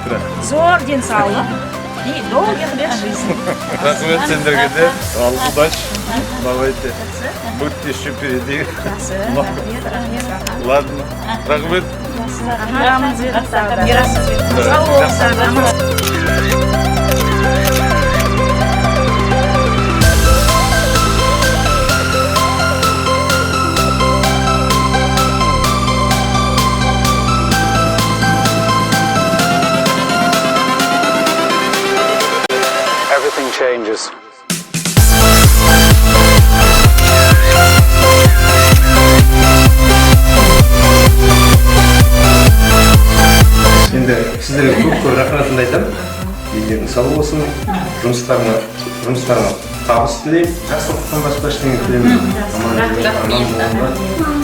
Петра. Зор денсаулық и долгих жизни. Рахмет сендерге де. Ал удачи. Давайте. Будьте еще впереди. Ладно. Рахмет. Сау болыңыздар. Everything changes. Енді сіздерге көп рахметімді айтамын. Елдерің сау болсын, жұмыстарыңа табыс тілеймін. Жақсылықтан басқа ештеңе тілемеймін. Аман болыңдар.